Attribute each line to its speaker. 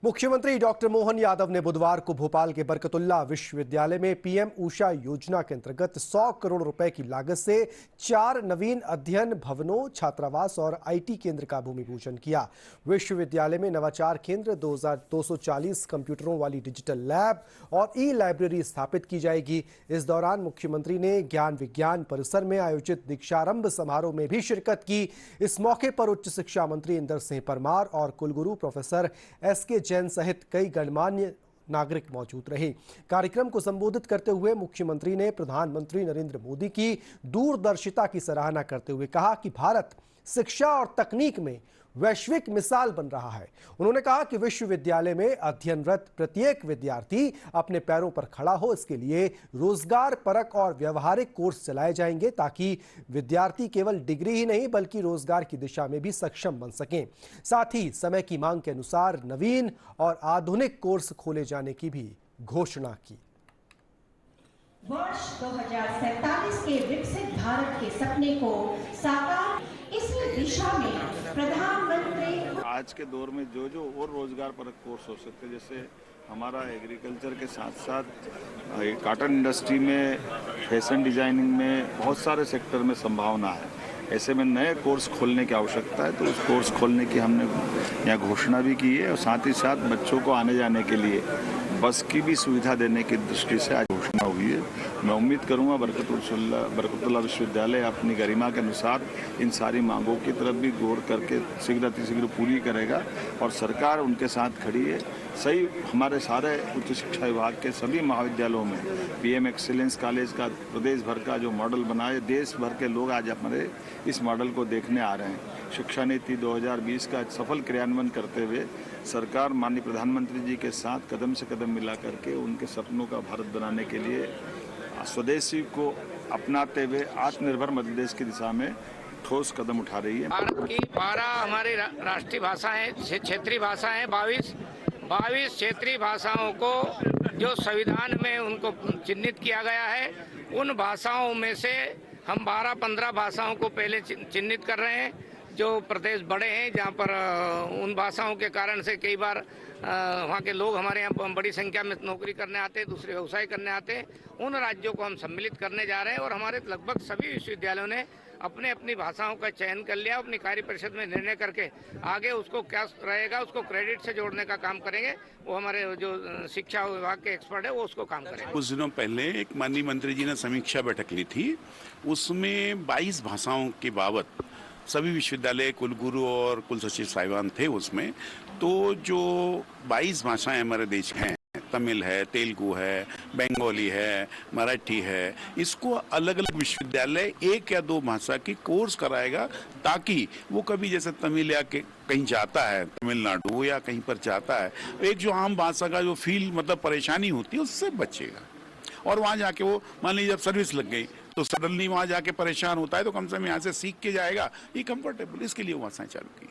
Speaker 1: मुख्यमंत्री डॉक्टर मोहन यादव ने बुधवार को भोपाल के बरकतुल्लाह विश्वविद्यालय में पीएम ऊषा योजना के अंतर्गत 100 करोड़ रुपए की लागत से 4 नवीन अध्ययन भवनों, छात्रावास और आईटी केंद्र का भूमि पूजन किया। विश्वविद्यालय में नवाचार केंद्र, 2240 कंप्यूटरों वाली डिजिटल लैब और ई लाइब्रेरी स्थापित की जाएगी। इस दौरान मुख्यमंत्री ने ज्ञान विज्ञान परिसर में आयोजित दीक्षारंभ समारोह में भी शिरकत की। इस मौके पर उच्च शिक्षा मंत्री इंदर सिंह परमार और कुलगुरु प्रोफेसर एसके जैन सहित कई गणमान्य नागरिक मौजूद रहे। कार्यक्रम को संबोधित करते हुए मुख्यमंत्री ने प्रधानमंत्री नरेंद्र मोदी की दूरदर्शिता की सराहना करते हुए कहा कि भारत शिक्षा और तकनीक में वैश्विक मिसाल बन रहा है। उन्होंने कहा कि विश्वविद्यालय में अध्ययनरत प्रत्येक विद्यार्थी अपने पैरों पर खड़ा हो, इसके लिए रोजगार परक और व्यवहारिक कोर्स चलाए जाएंगे ताकि विद्यार्थी केवल डिग्री ही नहीं बल्कि रोजगार की दिशा में भी सक्षम बन सकें। साथ ही समय की मांग के अनुसार नवीन और आधुनिक कोर्स खोले जाने की भी घोषणा की।
Speaker 2: वर्ष 2047 के विकसित भारत के सपने को साकार इसी दिशा में प्रधानमंत्री
Speaker 3: आज के दौर में जो और रोजगार परक कोर्स हो सकते हैं, जैसे हमारा एग्रीकल्चर के साथ साथ कॉटन इंडस्ट्री में, फैशन डिजाइनिंग में, बहुत सारे सेक्टर में संभावना है। ऐसे में नए कोर्स खोलने की आवश्यकता है, तो उस कोर्स खोलने की हमने यहाँ घोषणा भी की है और साथ ही साथ बच्चों को आने जाने के लिए बस की भी सुविधा देने की दृष्टि से आज घोषणा हुई है। मैं उम्मीद करूंगा बरकतुल्लाह विश्वविद्यालय अपनी गरिमा के अनुसार इन सारी मांगों की तरफ भी गौर करके शीघ्र पूरी करेगा और सरकार उनके साथ खड़ी है। सही हमारे सारे उच्च शिक्षा विभाग के सभी महाविद्यालयों में पीएम एक्सीलेंस कॉलेज का प्रदेश भर का जो मॉडल बना है, देश भर के लोग आज हमारे इस मॉडल को देखने आ रहे हैं। शिक्षा नीति 2020 का सफल क्रियान्वयन करते हुए सरकार माननीय प्रधानमंत्री जी के साथ कदम से कदम मिला करके उनके सपनों का भारत बनाने के लिए स्वदेशी को अपनाते हुए आत्मनिर्भर मध्य प्रदेश की दिशा में ठोस कदम उठा रही है।
Speaker 4: भारत की 12 हमारी राष्ट्रीय भाषाएं, क्षेत्रीय भाषाएं 22 क्षेत्रीय भाषाओं को जो संविधान में उनको चिन्हित किया गया है, उन भाषाओं में से हम 12-15 भाषाओं को पहले चिन्हित कर रहे हैं। जो प्रदेश बड़े हैं जहाँ पर उन भाषाओं के कारण से कई बार वहाँ के लोग हमारे यहाँ बड़ी संख्या में नौकरी करने आते हैं, दूसरे व्यवसाय करने आते हैं, उन राज्यों को हम सम्मिलित करने जा रहे हैं और हमारे लगभग सभी विश्वविद्यालयों ने अपने अपनी भाषाओं का चयन कर लिया। अपनी कार्य परिषद में निर्णय करके आगे उसको क्या रहेगा उसको क्रेडिट से जोड़ने का काम करेंगे। वो हमारे जो शिक्षा विभाग के एक्सपर्ट है वो उसको काम करेंगे।
Speaker 5: कुछ दिनों पहले एक माननीय मंत्री जी ने समीक्षा बैठक ली थी, उसमें 22 भाषाओं के बाबत सभी विश्वविद्यालय कुलगुरु और कुल सचिव साहिबान थे उसमें। तो जो 22 भाषाएं हमारे देश हैं, तमिल है, तेलुगु है, बंगाली है, मराठी है, इसको अलग अलग विश्वविद्यालय 1 या 2 भाषा की कोर्स कराएगा ताकि वो कभी जैसे तमिल या कहीं जाता है, तमिलनाडु या कहीं पर जाता है, एक जो आम भाषा का जो फील मतलब परेशानी होती है उससे बचेगा। और वहाँ जाके वो मान लीजिए जब सर्विस लग गई तो सडनली वहाँ जाके परेशान होता है, तो कम से कम यहाँ से सीख के जाएगा, ये कंफर्टेबल, इसके लिए वो भाषाएं चालू की।